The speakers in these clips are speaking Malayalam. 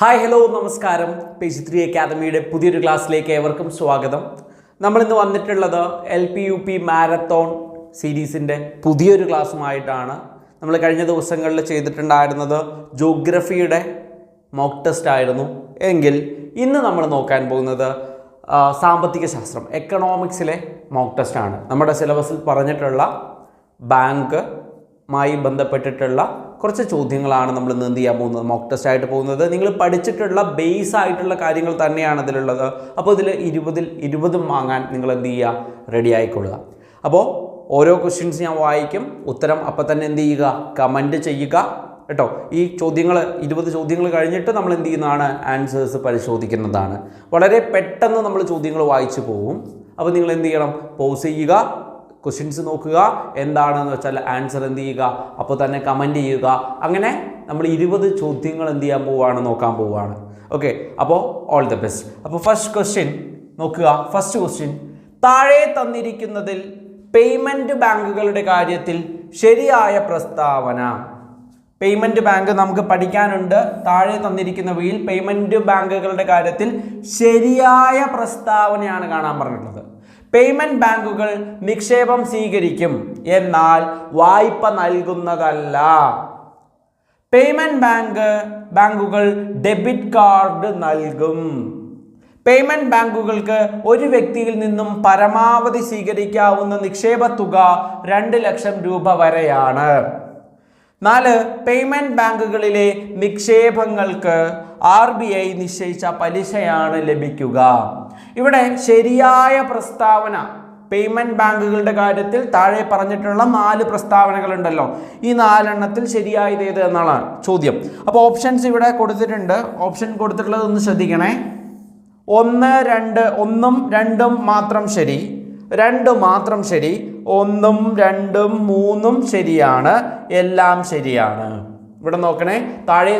ഹായ് ഹലോ നമസ്കാരം. പേജ് 3 അക്കാദമിയുടെ പുതിയൊരു ക്ലാസ്സിലേക്ക് ഏവർക്കും സ്വാഗതം. നമ്മളിന്ന് വന്നിട്ടുള്ളത് LP-UP മാരത്തോൺ സീരീസിൻ്റെ പുതിയൊരു ക്ലാസ്സുമായിട്ടാണ്. നമ്മൾ കഴിഞ്ഞ ദിവസങ്ങളിൽ ചെയ്തിട്ടുണ്ടായിരുന്നത് ജോഗ്രഫിയുടെ മോക്ക് ടെസ്റ്റ് ആയിരുന്നു. എങ്കിൽ ഇന്ന് നമ്മൾ നോക്കാൻ പോകുന്നത് സാമ്പത്തിക ശാസ്ത്രം, എക്കണോമിക്സിലെ മോക്ക് ടെസ്റ്റാണ്. നമ്മുടെ സിലബസിൽ പറഞ്ഞിട്ടുള്ള ബാങ്കുമായി ബന്ധപ്പെട്ടിട്ടുള്ള കുറച്ച് ചോദ്യങ്ങളാണ് നമ്മൾ ഇന്ന് എന്ത് ചെയ്യാൻ പോകുന്നത്, മോക്ക് ടെസ്റ്റ് ആയിട്ട് പോകുന്നത്. നിങ്ങൾ പഠിച്ചിട്ടുള്ള ബേസ് ആയിട്ടുള്ള കാര്യങ്ങൾ തന്നെയാണ് ഇതിലുള്ളത്. അപ്പോൾ ഇതിൽ 20 വാങ്ങാൻ നിങ്ങൾ എന്ത് ചെയ്യുക, റെഡി ആയിക്കൊള്ളുക. അപ്പോൾ ഓരോ ക്വസ്റ്റ്യൻസ് ഞാൻ വായിക്കും, ഉത്തരം അപ്പം തന്നെ എന്ത് ചെയ്യുക, കമൻറ്റ് ചെയ്യുക കേട്ടോ. ഈ 20 ചോദ്യങ്ങൾ കഴിഞ്ഞിട്ട് നമ്മൾ എന്ത് ചെയ്യുന്നതാണ്, ആൻസേഴ്സ് പരിശോധിക്കുന്നതാണ്. വളരെ പെട്ടെന്ന് നമ്മൾ ചോദ്യങ്ങൾ വായിച്ചു പോകും. അപ്പോൾ നിങ്ങൾ എന്ത് ചെയ്യണം, പോസ് ചെയ്യുക, ക്വസ്റ്റ്യൻസ് നോക്കുക, എന്താണെന്ന് വെച്ചാൽ ആൻസർ എന്ത് ചെയ്യുക, അപ്പോൾ തന്നെ കമൻറ്റ് ചെയ്യുക. അങ്ങനെ നമ്മൾ 20 ചോദ്യങ്ങൾ എന്ത് ചെയ്യാൻ പോവുകയാണ്, നോക്കാൻ പോവുകയാണ്. ഓക്കെ, അപ്പോൾ ഓൾ ദ ബെസ്റ്റ്. അപ്പോൾ ഫസ്റ്റ് ക്വസ്റ്റ്യൻ നോക്കുക. ഫസ്റ്റ് ക്വസ്റ്റ്യൻ, താഴെ തന്നിരിക്കുന്നതിൽ പേയ്മെൻറ്റ് ബാങ്കുകളുടെ കാര്യത്തിൽ ശരിയായ പ്രസ്താവന. പേയ്മെൻറ്റ് ബാങ്ക് നമുക്ക് പഠിക്കാനുണ്ട്. താഴെ തന്നിരിക്കുന്നവയിൽ പേയ്മെൻറ്റ് ബാങ്കുകളുടെ കാര്യത്തിൽ ശരിയായ പ്രസ്താവനയാണ് കാണാൻ പറഞ്ഞിട്ടുള്ളത്. പേയ്മെൻറ്റ് ബാങ്കുകൾ നിക്ഷേപം സ്വീകരിക്കും, എന്നാൽ വായ്പ നൽകുന്നതല്ല. പേയ്മെൻറ്റ് ബാങ്കുകൾ ഡെബിറ്റ് കാർഡ് നൽകും. പേയ്മെൻറ്റ് ബാങ്കുകൾക്ക് ഒരു വ്യക്തിയിൽ നിന്നും പരമാവധി സ്വീകരിക്കാവുന്ന നിക്ഷേപ തുക 2 ലക്ഷം രൂപ വരെയാണ്. 4. പേയ്മെൻറ്റ് ബാങ്കുകളിലെ നിക്ഷേപങ്ങൾക്ക് RBI നിശ്ചയിച്ച പലിശയാണ് ലഭിക്കുക. ഇവിടെ ശരിയായ പ്രസ്താവന, പേയ്മെൻറ്റ് ബാങ്കുകളുടെ കാര്യത്തിൽ താഴെ പറഞ്ഞിട്ടുള്ള 4 പ്രസ്താവനകളുണ്ടല്ലോ, ഈ 4 എണ്ണത്തിൽ ശരിയായത് ഏത് എന്നാണ് ചോദ്യം. അപ്പോൾ ഓപ്ഷൻസ് ഇവിടെ കൊടുത്തിട്ടുണ്ട്. ഓപ്ഷൻ കൊടുത്തിട്ടുള്ളത് ഒന്ന് ശ്രദ്ധിക്കണേ. 1, 2, 1ഉം 2ഉം മാത്രം ശരി, 2 മാത്രം ശരി, 1ഉം 2ഉം 3ഉം ശരിയാണ്, എല്ലാം ശരിയാണ്. ഇവിടെ നോക്കണേ, താഴെ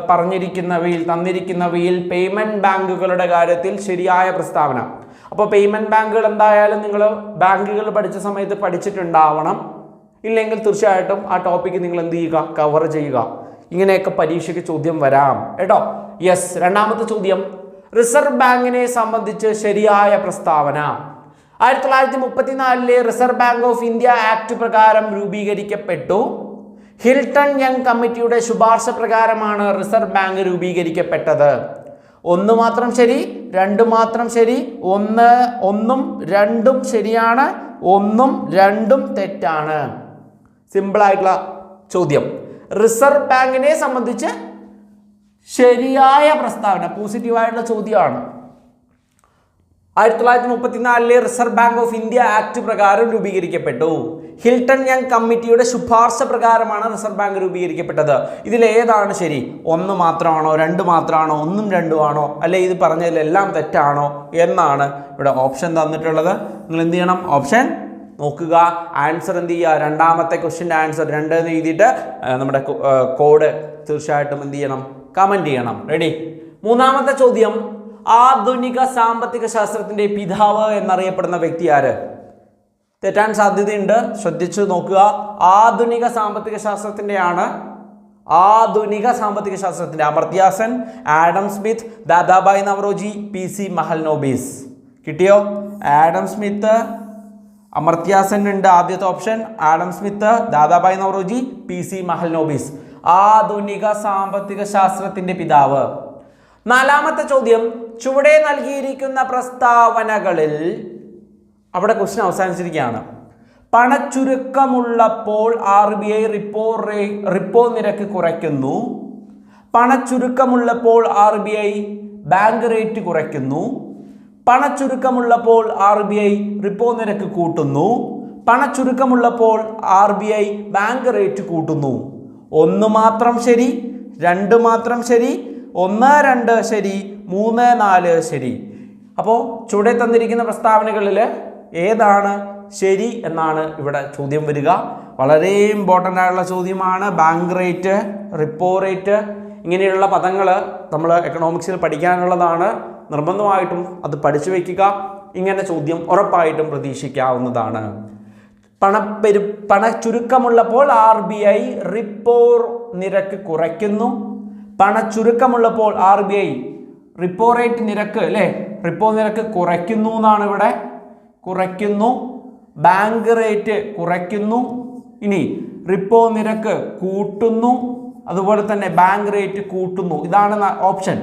തന്നിരിക്കുന്നവയിൽ പേയ്മെൻറ്റ് ബാങ്കുകളുടെ കാര്യത്തിൽ ശരിയായ പ്രസ്താവന. അപ്പോൾ പേയ്മെൻറ്റ് ബാങ്കുകൾ എന്തായാലും നിങ്ങൾ ബാങ്കുകൾ പഠിച്ച സമയത്ത് പഠിച്ചിട്ടുണ്ടാവണം. ഇല്ലെങ്കിൽ തീർച്ചയായിട്ടും ആ ടോപ്പിക്ക് നിങ്ങൾ എന്ത് ചെയ്യുക, കവർ ചെയ്യുക. ഇങ്ങനെയൊക്കെ പരീക്ഷയ്ക്ക് ചോദ്യം വരാം കേട്ടോ. യെസ്. രണ്ടാമത്തെ ചോദ്യം, റിസർവ് ബാങ്കിനെ സംബന്ധിച്ച് ശരിയായ പ്രസ്താവന. 1934 reserve bank of India act പ്രകാരം രൂപീകരിക്കപ്പെട്ടു. ഹിൽട്ടൺ യങ് കമ്മിറ്റിയുടെ ശുപാർശ പ്രകാരമാണ് റിസർവ് ബാങ്ക് രൂപീകരിക്കപ്പെട്ടത്. 1 മാത്രം ശരി, 2 മാത്രം ശരി, 1ഉം 2ഉം ശരിയാണ്, 1ഉം 2ഉം തെറ്റാണ്. സിമ്പിളായിട്ടുള്ള ചോദ്യം. റിസർവ് ബാങ്കിനെ സംബന്ധിച്ച് ശരിയായ പ്രസ്താവന, പോസിറ്റീവായിട്ടുള്ള ചോദ്യമാണ്. 1934 reserve bank of India act പ്രകാരം രൂപീകരിക്കപ്പെട്ടു. ഹിൽട്ടൺ യങ് കമ്മിറ്റിയുടെ ശുപാർശ പ്രകാരമാണ് റിസർവ് ബാങ്ക് രൂപീകരിക്കപ്പെട്ടത്. ഇതിലേതാണ് ശരി? 1 മാത്രമാണോ, 2 മാത്രമാണോ, 1ഉം 2ഉം ആണോ, അല്ലെ ഇത് പറഞ്ഞതിലെല്ലാം തെറ്റാണോ എന്നാണ് ഇവിടെ ഓപ്ഷൻ തന്നിട്ടുള്ളത്. നിങ്ങൾ എന്ത് ചെയ്യണം, ഓപ്ഷൻ നോക്കുക. ആൻസർ എന്ത് ചെയ്യുക, രണ്ടാമത്തെ ക്വസ്റ്റ്യൻ്റെ ആൻസർ 2 എന്ന് എഴുതിയിട്ട് നമ്മുടെ കോഡ് തീർച്ചയായിട്ടും എന്ത് ചെയ്യണം, കമൻറ്റ് ചെയ്യണം. റെഡി. മൂന്നാമത്തെ ചോദ്യം, ആധുനിക സാമ്പത്തിക ശാസ്ത്രത്തിൻ്റെ പിതാവ് എന്നറിയപ്പെടുന്ന വ്യക്തി ആര്? തെറ്റാൻ സാധ്യതയുണ്ട്, ശ്രദ്ധിച്ചു നോക്കുക. ആധുനിക സാമ്പത്തിക ശാസ്ത്രത്തിൻ്റെയാണ്. ആധുനിക സാമ്പത്തിക ശാസ്ത്രത്തിൻ്റെ Amartya Sen, Adam Smith, Dadabhai Naoroji, PC Mahalanobis. കിട്ടിയോ? ആഡം സ്മിത്ത്, അമർത്യ സെൻ ഉണ്ട് ആദ്യത്തെ option, Adam Smith, Dadabhai Naoroji, PC Mahalanobis. ആധുനിക സാമ്പത്തിക ശാസ്ത്രത്തിൻ്റെ പിതാവ്. നാലാമത്തെ ചോദ്യം, ചുവടെ നൽകിയിരിക്കുന്ന പ്രസ്താവനകളിൽ, അവിടെ ക്വസ്റ്റ്യൻ അവസാനിച്ചിരിക്കുകയാണ്. പണച്ചുരുക്കമുള്ളപ്പോൾ RBI റിപ്പോ നിരക്ക് കുറയ്ക്കുന്നു. പണച്ചുരുക്കമുള്ളപ്പോൾ RBI ബാങ്ക് റേറ്റ് കുറയ്ക്കുന്നു. പണച്ചുരുക്കമുള്ളപ്പോൾ RBI റിപ്പോ നിരക്ക് കൂട്ടുന്നു. പണച്ചുരുക്കമുള്ളപ്പോൾ RBI ബാങ്ക് റേറ്റ് കൂട്ടുന്നു. 1 മാത്രം ശരി, 2 മാത്രം ശരി, 1, 2 ശരി, 3, 4 ശരി. അപ്പോൾ ചുവടെ തന്നിരിക്കുന്ന പ്രസ്താവനകളിൽ ഏതാണ് ശരി എന്നാണ് ഇവിടെ ചോദ്യം വരിക. വളരെ ഇമ്പോർട്ടൻ്റ് ആയിട്ടുള്ള ചോദ്യമാണ്. ബാങ്ക് റേറ്റ്, റിപ്പോ റേറ്റ്, ഇങ്ങനെയുള്ള പദങ്ങൾ നമ്മൾ എക്കണോമിക്സിൽ പഠിക്കാനുള്ളതാണ്. നിർബന്ധമായിട്ടും അത് പഠിച്ചു വയ്ക്കുക. ഇങ്ങനെ ചോദ്യം ഉറപ്പായിട്ടും പ്രതീക്ഷിക്കാവുന്നതാണ്. പണച്ചുരുക്കമുള്ളപ്പോൾ RBI റിപ്പോ നിരക്ക് കുറയ്ക്കുന്നു. പണച്ചുരുക്കമുള്ളപ്പോൾ RBI റിപ്പോ റേറ്റ് നിരക്ക് അല്ലേ, റിപ്പോ നിരക്ക് കുറയ്ക്കുന്നു എന്നാണ് ഇവിടെ, കുറയ്ക്കുന്നു. ബാങ്ക് റേറ്റ് കുറയ്ക്കുന്നു. ഇനി റിപ്പോ നിരക്ക് കൂട്ടുന്നു, അതുപോലെ തന്നെ ബാങ്ക് റേറ്റ് കൂട്ടുന്നു. ഇതാണ് ഓപ്ഷൻ.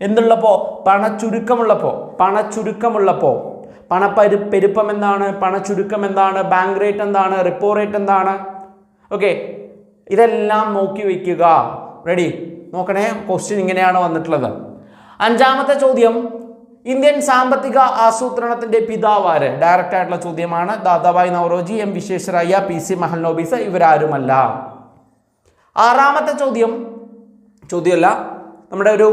എന്തുള്ളപ്പോൾ? പണച്ചുരുക്കമുള്ളപ്പോൾ പണപ്പെരുപ്പം എന്താണ്, പണച്ചുരുക്കം എന്താണ്, ബാങ്ക് റേറ്റ് എന്താണ്, റിപ്പോ റേറ്റ് എന്താണ്? ഓക്കെ, ഇതെല്ലാം നോക്കി വയ്ക്കുക. റെഡി? നോക്കണേ, ക്വസ്റ്റ്യൻ ഇങ്ങനെയാണ് വന്നിട്ടുള്ളത്. അഞ്ചാമത്തെ ചോദ്യം, ഇന്ത്യൻ സാമ്പത്തിക ആസൂത്രണത്തിന്റെ പിതാവ് ആര്? ഡയറക്റ്റ് ആയിട്ടുള്ള ചോദ്യമാണ്. ദാദാഭായ് നവറോജി, എം വിശ്വേശ്വരയ്യ, PC മഹൽനോബിസ്, ഇവരാരുമല്ല. ആറാമത്തെ ചോദ്യമല്ല, നമ്മുടെ ഒരു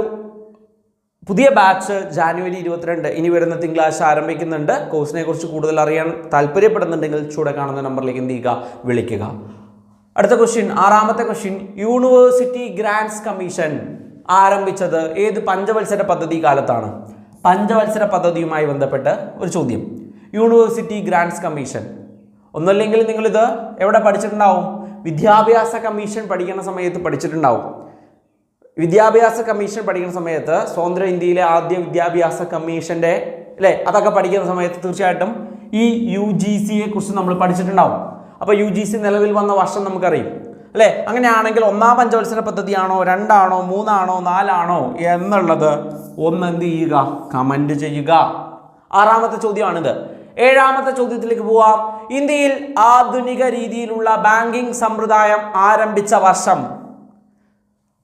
പുതിയ ബാച്ച് ജാനുവരി 22 ഇനി വരുന്ന തിങ്കളാഴ്ച ആരംഭിക്കുന്നുണ്ട്. കോഴ്സിനെ കുറിച്ച് കൂടുതൽ അറിയാൻ താല്പര്യപ്പെടുന്നുണ്ടെങ്കിൽ ചൂടെ കാണുന്ന നമ്പറിലേക്ക് എന്ത് ചെയ്യുക, വിളിക്കുക. അടുത്ത ക്വസ്റ്റ്യൻ, ആറാമത്തെ ക്വസ്റ്റ്യൻ, യൂണിവേഴ്സിറ്റി ഗ്രാന്റ്സ് കമ്മീഷൻ ആരംഭിച്ചത് ഏത് പഞ്ചവത്സര പദ്ധതി കാലത്താണ്? പഞ്ചവത്സര പദ്ധതിയുമായി ബന്ധപ്പെട്ട് ഒരു ചോദ്യം. യൂണിവേഴ്സിറ്റി ഗ്രാന്റ്സ് കമ്മീഷൻ, ഒന്നല്ലെങ്കിൽ നിങ്ങളിത് എവിടെ പഠിച്ചിട്ടുണ്ടാവും? വിദ്യാഭ്യാസ കമ്മീഷൻ പഠിക്കുന്ന സമയത്ത് പഠിച്ചിട്ടുണ്ടാവും. വിദ്യാഭ്യാസ കമ്മീഷൻ പഠിക്കുന്ന സമയത്ത് സ്വതന്ത്ര ഇന്ത്യയിലെ ആദ്യ വിദ്യാഭ്യാസ കമ്മീഷന്റെ അല്ലേ, അതൊക്കെ പഠിക്കുന്ന സമയത്ത് തീർച്ചയായിട്ടും ഈ UGCയെ കുറിച്ച് നമ്മൾ പഠിച്ചിട്ടുണ്ടാവും. അപ്പോൾ UGC നിലവിൽ വന്ന വർഷം നമുക്കറിയും അല്ലേ. അങ്ങനെയാണെങ്കിൽ ഒന്നാം പഞ്ചവത്സര പദ്ധതിയാണോ, 2 ആണോ, 3 ആണോ, 4 ആണോ എന്നുള്ളത് ഒന്ന് എന്ത് ചെയ്യുക, കമന്റ് ചെയ്യുക. ആറാമത്തെ ചോദ്യമാണിത്. ഏഴാമത്തെ ചോദ്യത്തിലേക്ക് പോവാം. ഇന്ത്യയിൽ ആധുനിക രീതിയിലുള്ള ബാങ്കിംഗ് സമ്പ്രദായം ആരംഭിച്ച വർഷം?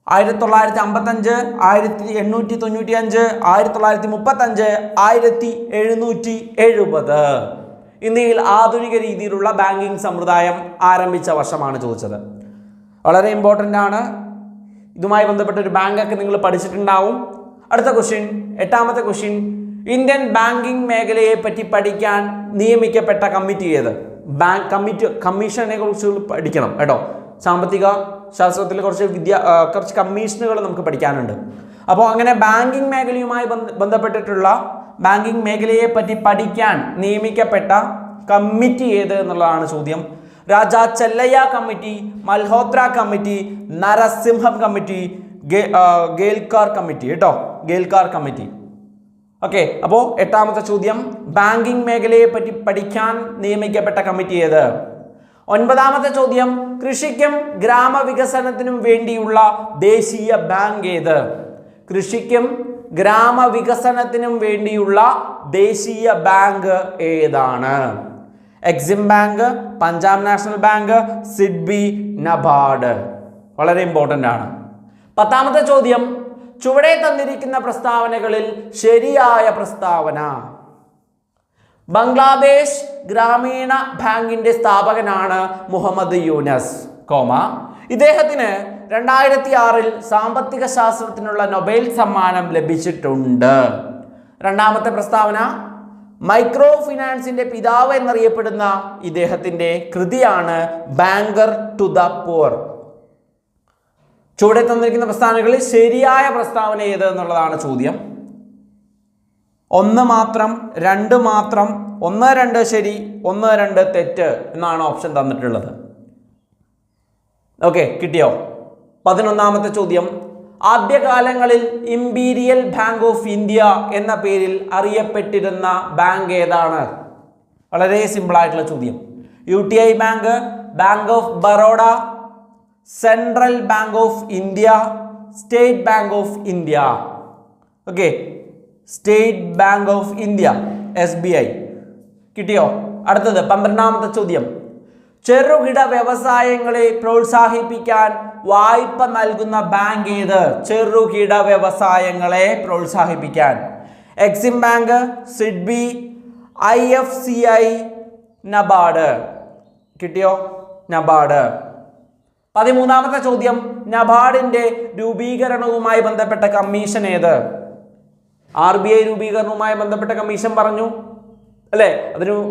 1955, 1895, 1935, 1770. ഇന്ത്യയിൽ ആധുനിക രീതിയിലുള്ള ബാങ്കിംഗ് സമ്പ്രദായം ആരംഭിച്ച വർഷമാണ് ചോദിച്ചത്. വളരെ ഇമ്പോർട്ടൻ്റ് ആണ്. ഇതുമായി ബന്ധപ്പെട്ട ഒരു ബാങ്കൊക്കെ നിങ്ങൾ പഠിച്ചിട്ടുണ്ടാവും. അടുത്ത ക്വസ്റ്റ്യൻ, എട്ടാമത്തെ ക്വസ്റ്റ്യൻ, ഇന്ത്യൻ ബാങ്കിംഗ് മേഖലയെ പറ്റി പഠിക്കാൻ നിയമിക്കപ്പെട്ട കമ്മിറ്റി ഏത്? കമ്മീഷനെ കുറിച്ച് പഠിക്കണം കേട്ടോ. സാമ്പത്തിക ശാസ്ത്രത്തിൽ കുറച്ച് കമ്മീഷനുകൾ നമുക്ക് പഠിക്കാനുണ്ട്. അപ്പോൾ അങ്ങനെ ബാങ്കിംഗ് മേഖലയുമായി ബന്ധപ്പെട്ടിട്ടുള്ള ബാങ്കിംഗ് മേഖലയെ പറ്റി പഠിക്കാൻ നിയമിക്കപ്പെട്ട കമ്മിറ്റി ഏത് എന്നുള്ളതാണ് ചോദ്യം. Raja Chelliah committee, Malhotra committee, Narasimham committee, Kelkar committee കേട്ടോ, ഗേൽക്കാർ കമ്മിറ്റി. ഓക്കെ, അപ്പോൾ എട്ടാമത്തെ ചോദ്യം, ബാങ്കിംഗ് മേഖലയെ പറ്റി പഠിക്കാൻ നിയമിക്കപ്പെട്ട കമ്മിറ്റി ഏത്? ഒൻപതാമത്തെ ചോദ്യം, കൃഷിക്കും ഗ്രാമവികസനത്തിനും വേണ്ടിയുള്ള ദേശീയ ബാങ്ക് ഏത്? കൃഷിക്കും ഗ്രാമവികസനത്തിനും വേണ്ടിയുള്ള ദേശീയ ബാങ്ക് ഏതാണ്? Exim bank, Punjab national bank, SIDBI, NABARD. വളരെ ഇമ്പോർട്ടൻ്റ് ആണ്. പത്താമത്തെ ചോദ്യം, ചുവടെ തന്നിരിക്കുന്ന പ്രസ്താവനകളിൽ ശരിയായ പ്രസ്താവന? ബംഗ്ലാദേശ് ഗ്രാമീണ ബാങ്കിന്റെ സ്ഥാപകനാണ് മുഹമ്മദ് യൂനസ്, ഇദ്ദേഹത്തിന് 2006 സാമ്പത്തിക ശാസ്ത്രത്തിനുള്ള നൊബേൽ സമ്മാനം ലഭിച്ചിട്ടുണ്ട്. രണ്ടാമത്തെ പ്രസ്താവന, മൈക്രോ ഫിനാൻസിന്റെ പിതാവ് എന്നറിയപ്പെടുന്ന ഇദ്ദേഹത്തിന്റെ കൃതിയാണ് ബാങ്കർ ടു ദ പൂർ. ചുവടെ തന്നിരിക്കുന്ന പ്രസ്താവനകളിൽ ശരിയായ പ്രസ്താവന ഏത് എന്നുള്ളതാണ് ചോദ്യം. 1 മാത്രം, 2 മാത്രം, 1, 2 ശരി, 1, 2 തെറ്റ് എന്നാണ് ഓപ്ഷൻ തന്നിട്ടുള്ളത്. ഓക്കെ, കിട്ടിയോ? 11ാമത്തെ ചോദ്യം, ആദ്യകാലങ്ങളിൽ ഇംപീരിയൽ ബാങ്ക് ഓഫ് ഇന്ത്യ എന്ന പേരിൽ അറിയപ്പെട്ടിരുന്ന ബാങ്ക് ഏതാണ്? വളരെ സിമ്പിൾ ആയിട്ടുള്ള ചോദ്യം. UTI bank, bank of Baroda, central bank of India, state bank of India. Okay, state bank of India, SBI. കിട്ടിയോ? അടുത്തത് 12ാമത്തെ ചോദ്യം, ചെറുകിട വ്യവസായങ്ങളെ പ്രോത്സാഹിപ്പിക്കാൻ വായ്പ നൽകുന്ന ബാങ്ക് ഏത്? ചെറുകിട വ്യവസായങ്ങളെ പ്രോത്സാഹിപ്പിക്കാൻ Exim bank, SIDBI, IFCI, NABARD. കിട്ടിയോ? നബാർഡ്. 13ാമത്തെ ചോദ്യം, നബാർഡിന്റെ രൂപീകരണവുമായി ബന്ധപ്പെട്ട കമ്മീഷൻ ഏത്? RBI രൂപീകരണവുമായി ബന്ധപ്പെട്ട കമ്മീഷൻ പറഞ്ഞു അല്ലേ?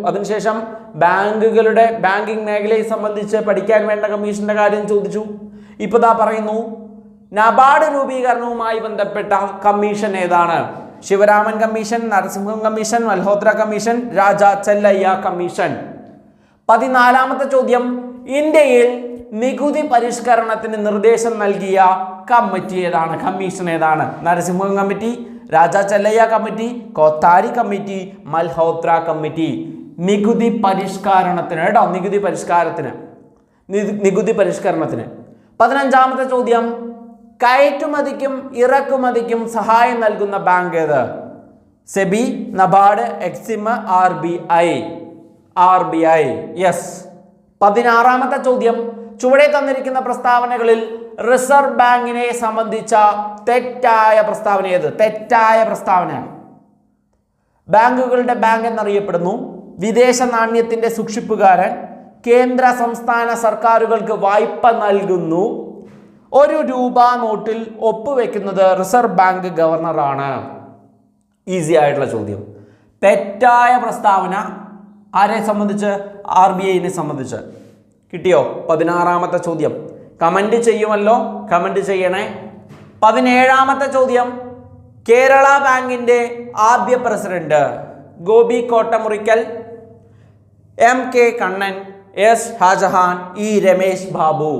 അതിനുശേഷം ബാങ്കുകളുടെ ബാങ്കിങ് മേഖലയെ സംബന്ധിച്ച് പഠിക്കാൻ വേണ്ട കമ്മീഷന്റെ കാര്യം ചോദിച്ചു. ഇപ്പൊ ദാ പറയുന്നു, നബാർഡ് രൂപീകരണവുമായി ബന്ധപ്പെട്ട കമ്മീഷൻ ഏതാണ്? Sivaraman commission, Narasimham commission, Malhotra commission, Raja Chelliah commission. 14ാമത്തെ ചോദ്യം, ഇന്ത്യയിൽ നികുതി പരിഷ്കരണത്തിന് നിർദ്ദേശം നൽകിയ കമ്മിറ്റി ഏതാണ്? കമ്മീഷൻ ഏതാണ്? Narasimham committee, Raja Chelliah committee, Kothari committee, Malhotra committee. നികുതി പരിഷ്കരണത്തിന് കേട്ടോ, നികുതി പരിഷ്കരണത്തിന്. 15ാമത്തെ ചോദ്യം, കയറ്റുമതിക്കും ഇറക്കുമതിക്കും സഹായം നൽകുന്ന ബാങ്ക് ഏത്? SEBI, NABARD, EXIM, RBI. Yes. 16ാമത്തെ ചോദ്യം, ചുവടെ തന്നിരിക്കുന്ന പ്രസ്താവനകളിൽ റിസർവ് ബാങ്കിനെ സംബന്ധിച്ച തെറ്റായ പ്രസ്താവന ഏത്? തെറ്റായ പ്രസ്താവന. ബാങ്കുകളുടെ ബാങ്ക് എന്നറിയപ്പെടുന്നു, വിദേശ നാണ്യത്തിന്റെ സൂക്ഷിപ്പുകാരൻ, കേന്ദ്ര സംസ്ഥാന സർക്കാരുകൾക്ക് വായ്പ നൽകുന്നു, ₹1 നോട്ടിൽ ഒപ്പുവെക്കുന്നത് റിസർവ് ബാങ്ക് ഗവർണറാണ്. ഈസി ആയിട്ടുള്ള ചോദ്യം. തെറ്റായ പ്രസ്താവന ആരെ സംബന്ധിച്ച്? RBIനെ സംബന്ധിച്ച്. കിട്ടിയോ? 16ാമത്തെ ചോദ്യം. കമന്റ് ചെയ്യുമല്ലോ, കമന്റ് ചെയ്യണേ. 17ാമത്തെ ചോദ്യം, കേരള ബാങ്കിന്റെ ആദ്യ president Gopi Kottamurickal, MK Kannan, S Shajahan, Ramesh Babu.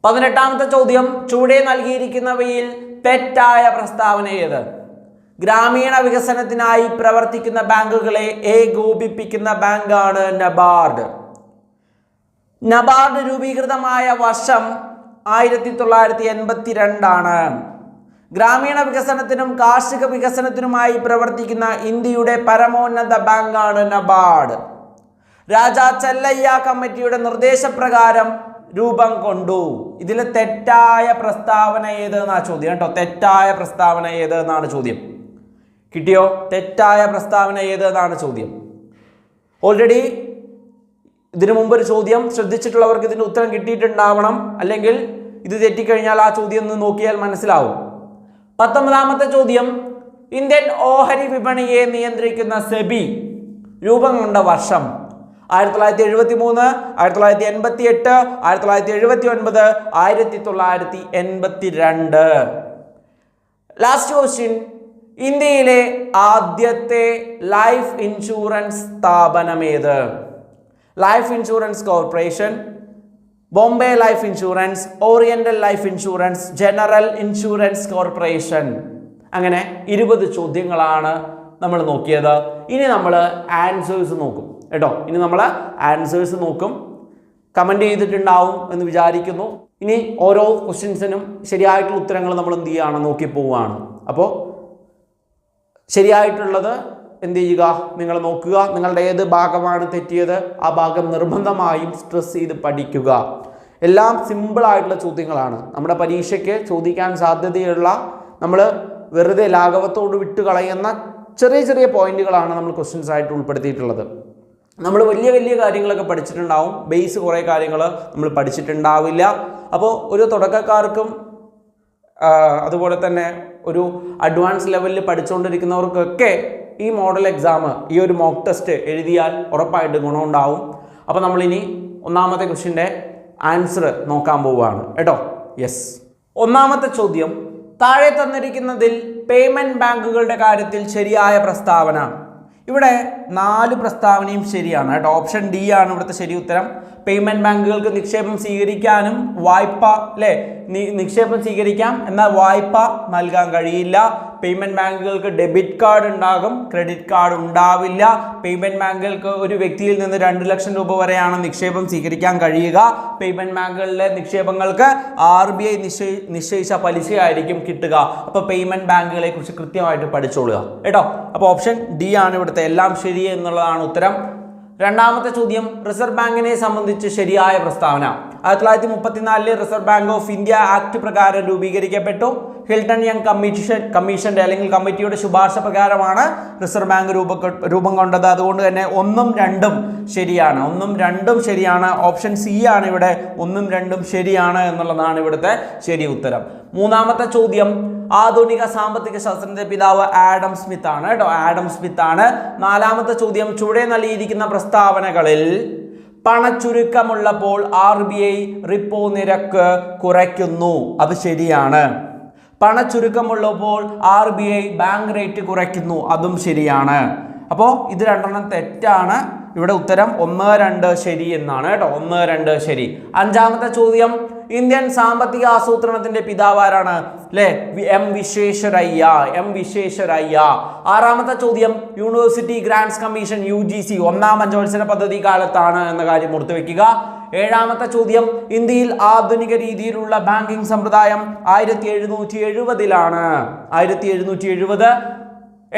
18ാമത്തെ ചോദ്യം, ചുവടെ നൽകിയിരിക്കുന്നവയിൽ തെറ്റായ പ്രസ്താവന ഏത്? ഗ്രാമീണ വികസനത്തിനായി പ്രവർത്തിക്കുന്ന ബാങ്കുകളെ ഏകോപിപ്പിക്കുന്ന ബാങ്കാണ് നബാർഡ്. നബാർഡ് രൂപീകൃതമായ വർഷം 1982 ഗ്രാമീണ വികസനത്തിനും കാർഷിക വികസനത്തിനുമായി പ്രവർത്തിക്കുന്ന ഇന്ത്യയുടെ പരമോന്നത ബാങ്കാണ് നബാർഡ്. രാജാ ചെല്ലയ്യ കമ്മിറ്റിയുടെ നിർദ്ദേശപ്രകാരം രൂപം കൊണ്ടു. ഇതിൽ തെറ്റായ പ്രസ്താവന ഏതെന്നാണ് ചോദ്യം കേട്ടോ. തെറ്റായ പ്രസ്താവന ഏതെന്നാണ് ചോദ്യം. കിട്ടിയോ? തെറ്റായ പ്രസ്താവന ഏതെന്നാണ് ചോദ്യം. ഓൾറെഡി ഇതിനു മുമ്പ് ഒരു ചോദ്യം ശ്രദ്ധിച്ചിട്ടുള്ളവർക്ക് ഇതിന് ഉത്തരം കിട്ടിയിട്ടുണ്ടാവണം, അല്ലെങ്കിൽ ഇത് തെറ്റിക്കഴിഞ്ഞാൽ ആ ചോദ്യം ഒന്ന് നോക്കിയാൽ മനസ്സിലാവും. 19ാമത്തെ ചോദ്യം, ഇന്ത്യൻ ഓഹരി വിപണിയെ നിയന്ത്രിക്കുന്ന സെബി രൂപം കൊണ്ട വർഷം 1973, 1988, 1979, 1982. ലാസ്റ്റ് ക്വസ്റ്റ്യൻ, ഇന്ത്യയിലെ ആദ്യത്തെ ലൈഫ് ഇൻഷുറൻസ് സ്ഥാപനം ഏത്? Life insurance corporation, Bombay life insurance, oriental life insurance, general insurance corporation. അങ്ങനെ 20 ചോദ്യങ്ങളാണ് നമ്മൾ നോക്കിയത്. ഇനി നമ്മൾ ആൻസേഴ്സ് നോക്കും കേട്ടോ. ഇനി നമ്മൾ ആൻസേഴ്സ് നോക്കും. കമന്റ് ചെയ്തിട്ടുണ്ടാവും എന്ന് വിചാരിക്കുന്നു. ഇനി ഓരോ ക്വസ്റ്റ്യൻസിനും ശരിയായിട്ടുള്ള ഉത്തരങ്ങൾ നമ്മൾ എന്ത് ചെയ്യുകയാണ്? നോക്കി പോവുകയാണ്. അപ്പോൾ ശരിയായിട്ടുള്ളത് എന്ത് ചെയ്യുക? നിങ്ങൾ നോക്കുക. നിങ്ങളുടെ ഏത് ഭാഗമാണ് തെറ്റിയത് ആ ഭാഗം നിർബന്ധമായും സ്ട്രെസ് ചെയ്ത് പഠിക്കുക. എല്ലാം സിമ്പിളായിട്ടുള്ള ചോദ്യങ്ങളാണ്. നമ്മുടെ പരീക്ഷയ്ക്ക് ചോദിക്കാൻ സാധ്യതയുള്ള, നമ്മൾ വെറുതെ ലാഘവത്തോട് വിട്ട് കളയുന്ന ചെറിയ ചെറിയ പോയിന്റുകളാണ് നമ്മൾ ക്വസ്റ്റ്യൻസ് ആയിട്ട് ഉൾപ്പെടുത്തിയിട്ടുള്ളത്. നമ്മൾ വലിയ വലിയ കാര്യങ്ങളൊക്കെ പഠിച്ചിട്ടുണ്ടാവും, ബേസ് കുറേ കാര്യങ്ങൾ നമ്മൾ പഠിച്ചിട്ടുണ്ടാവില്ല. അപ്പോൾ ഒരു തുടക്കക്കാർക്കും അതുപോലെ തന്നെ ഒരു അഡ്വാൻസ് ലെവലിൽ പഠിച്ചുകൊണ്ടിരിക്കുന്നവർക്കൊക്കെ ഈ മോഡൽ എക്സാം, ഈ ഒരു മോക്ക് ടെസ്റ്റ് എഴുതിയാൽ ഉറപ്പായിട്ട് ഗുണമുണ്ടാവും. അപ്പോൾ നമ്മളിനി ഒന്നാമത്തെ ക്വസ്റ്റ്യൻ്റെ ആൻസർ നോക്കാൻ പോവുകയാണ് കേട്ടോ. യെസ്. ഒന്നാമത്തെ ചോദ്യം, താഴെ തന്നിരിക്കുന്നതിൽ പേയ്മെൻറ്റ് ബാങ്കുകളുടെ കാര്യത്തിൽ ശരിയായ പ്രസ്താവന. ഇവിടെ 4 പ്രസ്താവനയും ശരിയാണ് കേട്ടോ. ഓപ്ഷൻ ഡി ആണ് ഇവിടുത്തെ ശരി ഉത്തരം. പേയ്മെൻറ്റ് ബാങ്കുകൾക്ക് നിക്ഷേപം സ്വീകരിക്കാനും വായ്പ നിക്ഷേപം സ്വീകരിക്കാം, എന്നാൽ വായ്പ നൽകാൻ കഴിയില്ല. പേയ്മെൻറ്റ് ബാങ്കുകൾക്ക് ഡെബിറ്റ് കാർഡ് ഉണ്ടാകും, ക്രെഡിറ്റ് കാർഡ് ഉണ്ടാവില്ല. പേയ്മെൻറ്റ് ബാങ്കുകൾക്ക് ഒരു വ്യക്തിയിൽ നിന്ന് 2 ലക്ഷം രൂപ വരെയാണ് നിക്ഷേപം സ്വീകരിക്കാൻ കഴിയുക. പേയ്മെൻറ്റ് ബാങ്കുകളിലെ നിക്ഷേപങ്ങൾക്ക് RBI നിശ്ചയിച്ച പലിശയായിരിക്കും കിട്ടുക. അപ്പോൾ പേയ്മെൻറ്റ് ബാങ്കുകളെ കുറിച്ച് കൃത്യമായിട്ട് പഠിച്ചോളുക കേട്ടോ. അപ്പോൾ ഓപ്ഷൻ ഡി ആണ് ഇവിടുത്തെ എല്ലാം ശരി എന്നുള്ളതാണ് ഉത്തരം. രണ്ടാമത്തെ ചോദ്യം, റിസർവ് ബാങ്കിനെ സംബന്ധിച്ച് ശരിയായ പ്രസ്താവന. 1934 reserve bank of India act പ്രകാരം രൂപീകരിക്കപ്പെട്ടു. ഹിൽട്ടൺ യങ് കമ്മീഷന്റെ അല്ലെങ്കിൽ കമ്മിറ്റിയുടെ ശുപാർശ പ്രകാരമാണ് റിസർവ് ബാങ്ക് രൂപം കൊണ്ടത്. അതുകൊണ്ട് തന്നെ 1ഉം 2ഉം ശരിയാണ്. 1ഉം 2ഉം ശരിയാണ്. ഓപ്ഷൻ സി ആണ് ഇവിടെ 1ഉം 2ഉം ശരിയാണ് എന്നുള്ളതാണ് ഇവിടുത്തെ ശരി ഉത്തരം. മൂന്നാമത്തെ ചോദ്യം, ആധുനിക സാമ്പത്തിക ശാസ്ത്രത്തിന്റെ പിതാവ് ആഡം സ്മിത്ത് ആണ് കേട്ടോ. ആഡം സ്മിത്ത് ആണ്. നാലാമത്തെ ചോദ്യം, ചുവടെ നൽകിയിരിക്കുന്ന പ്രസ്താവനകളിൽ പണച്ചുരുക്കമുള്ളപ്പോൾ RBI റിപ്പോ നിരക്ക് കുറയ്ക്കുന്നു. അത് ശരിയാണ്. പണച്ചുരുക്കമുള്ളപ്പോൾ RBI ബാങ്ക് റേറ്റ് കുറയ്ക്കുന്നു. അതും ശരിയാണ്. അപ്പോൾ ഇത് രണ്ടെണ്ണം തെറ്റാണ്. ഇവിടെ ഉത്തരം 1, 2 ശരി എന്നാണ് കേട്ടോ. 1, 2 ശരി. അഞ്ചാമത്തെ ചോദ്യം, ഇന്ത്യൻ സാമ്പത്തിക ആസൂത്രണത്തിന്റെ പിതാവ് ആരാണ്? അല്ലേ, എം വിശ്വേശ്വരയ്യ. ആറാമത്തെ ചോദ്യം, യൂണിവേഴ്സിറ്റി ഗ്രാന്റ്സ് കമ്മീഷൻ UGC 1ാം പഞ്ചവത്സര പദ്ധതി കാലത്താണ് എന്ന കാര്യം ഓർത്തു വെക്കുക. ഏഴാമത്തെ ചോദ്യം, ഇന്ത്യയിൽ ആധുനിക രീതിയിലുള്ള ബാങ്കിംഗ് സമ്പ്രദായം 1770-ലാണ്. 1770.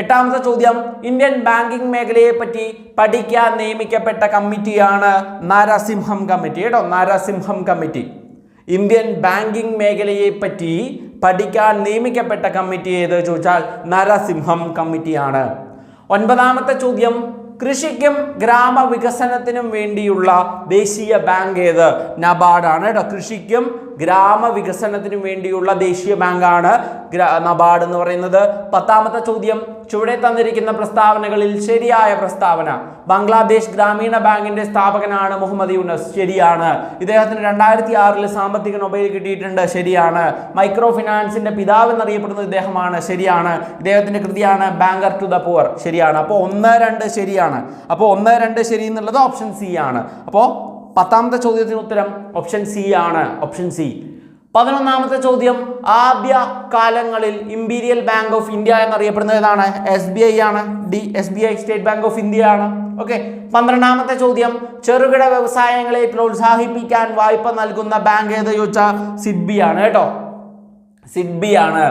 എട്ടാമത്തെ ചോദ്യം, ഇന്ത്യൻ ബാങ്കിംഗ് മേഖലയെ പറ്റി പഠിക്കാൻ നിയമിക്കപ്പെട്ട കമ്മിറ്റിയാണ് നരസിംഹം കമ്മിറ്റി കേട്ടോ. നരസിംഹം കമ്മിറ്റി. ഇന്ത്യൻ ബാങ്കിംഗ് മേഖലയെ പറ്റി പഠിക്കാൻ നിയമിക്കപ്പെട്ട കമ്മിറ്റി ഏത് ചോദിച്ചാൽ നരസിംഹം കമ്മിറ്റിയാണ്. ഒൻപതാമത്തെ ചോദ്യം, കൃഷിക്കും ഗ്രാമവികസനത്തിനും വേണ്ടിയുള്ള ദേശീയ ബാങ്ക് ഏത്? നബാർഡാണ് കേട്ടോ. കൃഷിക്കും ഗ്രാമവികസനത്തിനും വേണ്ടിയുള്ള ദേശീയ ബാങ്കാണ് നബാർഡ് എന്ന് പറയുന്നത്. പത്താമത്തെ ചോദ്യം, ചുവടെ തന്നിരിക്കുന്ന പ്രസ്താവനകളിൽ ശരിയായ പ്രസ്താവന. ബംഗ്ലാദേശ് ഗ്രാമീണ ബാങ്കിന്റെ സ്ഥാപകനാണ് മുഹമ്മദ് യൂനസ്. ശരിയാണ്. ഇദ്ദേഹത്തിന് 2006 സാമ്പത്തിക നൊബേൽ കിട്ടിയിട്ടുണ്ട്. ശരിയാണ്. മൈക്രോ ഫിനാൻസിന്റെ പിതാവ് എന്നറിയപ്പെടുന്നത് ഇദ്ദേഹമാണ്. ശരിയാണ്. ഇദ്ദേഹത്തിന്റെ കൃതിയാണ് ബാങ്കർ ടു ദ പുവർ. ശരിയാണ്. അപ്പോൾ 1, 2 ശരിയാണ്. അപ്പോൾ 1, 2 ശരി എന്നുള്ളത് ഓപ്ഷൻ സി ആണ്. അപ്പോൾ 10ാമത്തെ ചോദ്യത്തിന് ഉത്തരം ഓപ്ഷൻ സി ആണ്. Option C. 11ാമത്തെ ചോദ്യം, ആദ്യ കാലങ്ങളിൽ ഇമ്പീരിയൽ ബാങ്ക് ഓഫ് ഇന്ത്യ എന്നറിയപ്പെടുന്നത് ഏതാണ്? SBI ആണ്. D. SBI state bank of India ആണ്. ഓക്കെ. 12ാമത്തെ ചോദ്യം, ചെറുകിട വ്യവസായങ്ങളെ പ്രോത്സാഹിപ്പിക്കാൻ വായ്പ നൽകുന്ന ബാങ്ക് ഏത് ചോദിച്ചാൽ സിഡ്ബി ആണ് കേട്ടോ. സിഡ്ബി ആണ്.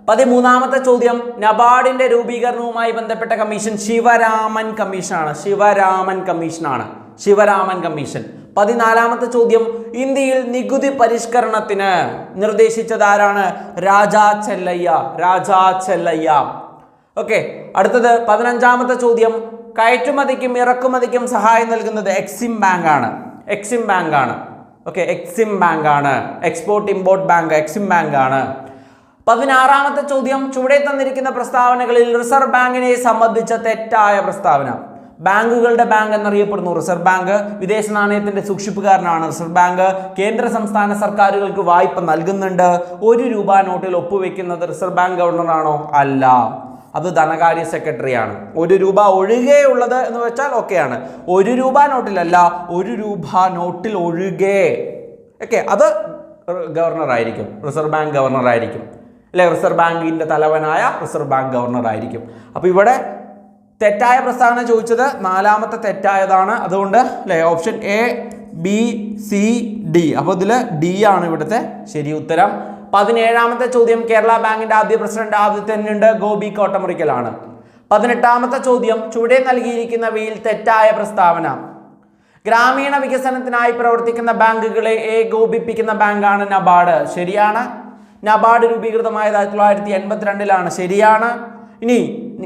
13ാമത്തെ ചോദ്യം, നബാർഡിന്റെ രൂപീകരണവുമായി ബന്ധപ്പെട്ട കമ്മീഷൻ ശിവരാമൻ കമ്മീഷനാണ്. ശിവരാമൻ കമ്മീഷൻ. 14ാമത്തെ ചോദ്യം, ഇന്ത്യയിൽ നികുതി പരിഷ്കരണത്തിന് നിർദ്ദേശിച്ചത് ആരാണ്? രാജാ ചെല്ലയ്യ. ഓക്കെ. അടുത്തത് 15ാമത്തെ ചോദ്യം, കയറ്റുമതിക്കും ഇറക്കുമതിക്കും സഹായം നൽകുന്നത് എക്സിം ബാങ്ക് ആണ്. ഓക്കെ. എക്സിം ബാങ്ക് ആണ്. Export import bank Exim bank ആണ്. 16ാമത്തെ ചോദ്യം, ചുവടെ തന്നിരിക്കുന്ന പ്രസ്താവനകളിൽ റിസർവ് ബാങ്കിനെ സംബന്ധിച്ച തെറ്റായ പ്രസ്താവന. ബാങ്കുകളുടെ ബാങ്ക് എന്നറിയപ്പെടുന്നു റിസർവ് ബാങ്ക്. വിദേശ നാണയത്തിന്റെ സൂക്ഷിപ്പുകാരനാണ് റിസർവ് ബാങ്ക്. കേന്ദ്ര സംസ്ഥാന സർക്കാരുകൾക്ക് വായ്പ നൽകുന്നുണ്ട്. 1 രൂപ നോട്ടിൽ ഒപ്പുവെക്കുന്നത് റിസർവ് ബാങ്ക് ഗവർണറാണോ? അല്ല, അത് ധനകാര്യ സെക്രട്ടറിയാണ്. 1 രൂപ ഒഴികെയുള്ളത് എന്ന് വെച്ചാൽ ഓക്കെയാണ്. 1 രൂപ നോട്ടിലല്ല, 1 രൂപ നോട്ടിൽ ഒഴികെ. ഓക്കെ. അത് ഗവർണർ ആയിരിക്കും. റിസർവ് ബാങ്ക് ഗവർണർ ആയിരിക്കും. അല്ലെ, റിസർവ് ബാങ്കിന്റെ തലവനായ റിസർവ് ബാങ്ക് ഗവർണർ ആയിരിക്കും. അപ്പൊ ഇവിടെ തെറ്റായ പ്രസ്താവന ചോദിച്ചത് 4ാമത്തെ തെറ്റായതാണ്. അതുകൊണ്ട് അല്ലെ option A, B, C, D. അപ്പോൾ ഇതിൽ D ആണ് ഇവിടുത്തെ ശരി ഉത്തരം. 17ാമത്തെ ചോദ്യം, കേരള ബാങ്കിന്റെ ആദ്യ പ്രസിഡന്റ് ആദ്യത്തെ ഉണ്ട് ഗോപി കോട്ടമുറിക്കലാണ്. 18ാമത്തെ ചോദ്യം, ചുവടെ നൽകിയിരിക്കുന്നവയിൽ തെറ്റായ പ്രസ്താവന. ഗ്രാമീണ വികസനത്തിനായി പ്രവർത്തിക്കുന്ന ബാങ്കുകളെ ഏകോപിപ്പിക്കുന്ന ബാങ്കാണ് നബാർഡ്. ശരിയാണ്. നബാർഡ് രൂപീകൃതമായത് 1982-ലാണ്. ശരിയാണ്. ഇനി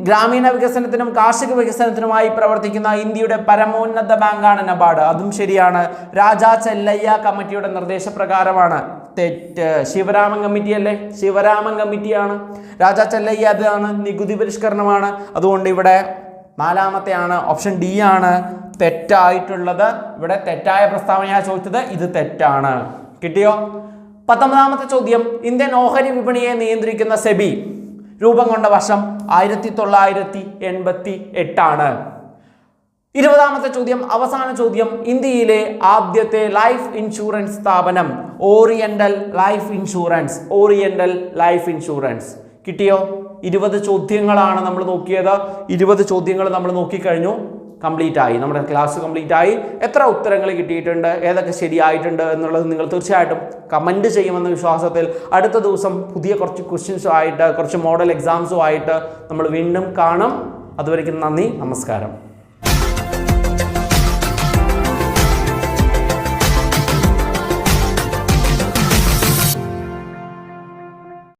ഗ്രാമീണ വികസനത്തിനും കാർഷിക വികസനത്തിനുമായി പ്രവർത്തിക്കുന്ന ഇന്ത്യയുടെ പരമോന്നത ബാങ്കാണ് നബാർഡ്. അതും ശരിയാണ്. രാജാ ചെല്ലയ്യ കമ്മിറ്റിയുടെ നിർദ്ദേശപ്രകാരമാണ്. തെറ്റ്. ശിവരാമൻ കമ്മിറ്റി അല്ലേ? ശിവരാമൻ കമ്മിറ്റിയാണ്. രാജാ ചെല്ലയ്യ അതാണ് നികുതി പരിഷ്കരണമാണ്. അതുകൊണ്ട് ഇവിടെ 4ാമത്തെയാണ് ഓപ്ഷൻ D ആണ് തെറ്റായിട്ടുള്ളത്. ഇവിടെ തെറ്റായ പ്രസ്താവനയാണ് ചോദിച്ചത്. ഇത് തെറ്റാണ്. കിട്ടിയോ? 19ാമത്തെ ചോദ്യം, ഇന്ത്യൻ ഓഹരി വിപണിയെ നിയന്ത്രിക്കുന്ന സെബി രൂപം കൊണ്ട വർഷം 1988 ആണ്. 20ാമത്തെ ചോദ്യം, അവസാന ചോദ്യം, ഇന്ത്യയിലെ ആദ്യത്തെ ലൈഫ് ഇൻഷുറൻസ് സ്ഥാപനം ഓറിയന്റൽ ലൈഫ് ഇൻഷുറൻസ്. കിട്ടിയോ? 20 ചോദ്യങ്ങളാണ് നമ്മൾ നോക്കിയത്. 20 ചോദ്യങ്ങൾ നമ്മൾ നോക്കിക്കഴിഞ്ഞു. കംപ്ലീറ്റ് ആയി. നമ്മുടെ ക്ലാസ് കംപ്ലീറ്റ് ആയി. എത്ര ഉത്തരങ്ങൾ കിട്ടിയിട്ടുണ്ട്, ഏതൊക്കെ ശരിയായിട്ടുണ്ട് എന്നുള്ളത് നിങ്ങൾ തീർച്ചയായിട്ടും കമൻറ്റ് ചെയ്യുമെന്ന വിശ്വാസത്തിൽ അടുത്ത ദിവസം പുതിയ കുറച്ച് ക്വസ്റ്റ്യൻസും ആയിട്ട് കുറച്ച് മോഡൽ എക്സാംസും ആയിട്ട് നമ്മൾ വീണ്ടും കാണും. അതുവരേക്കും നന്ദി, നമസ്കാരം.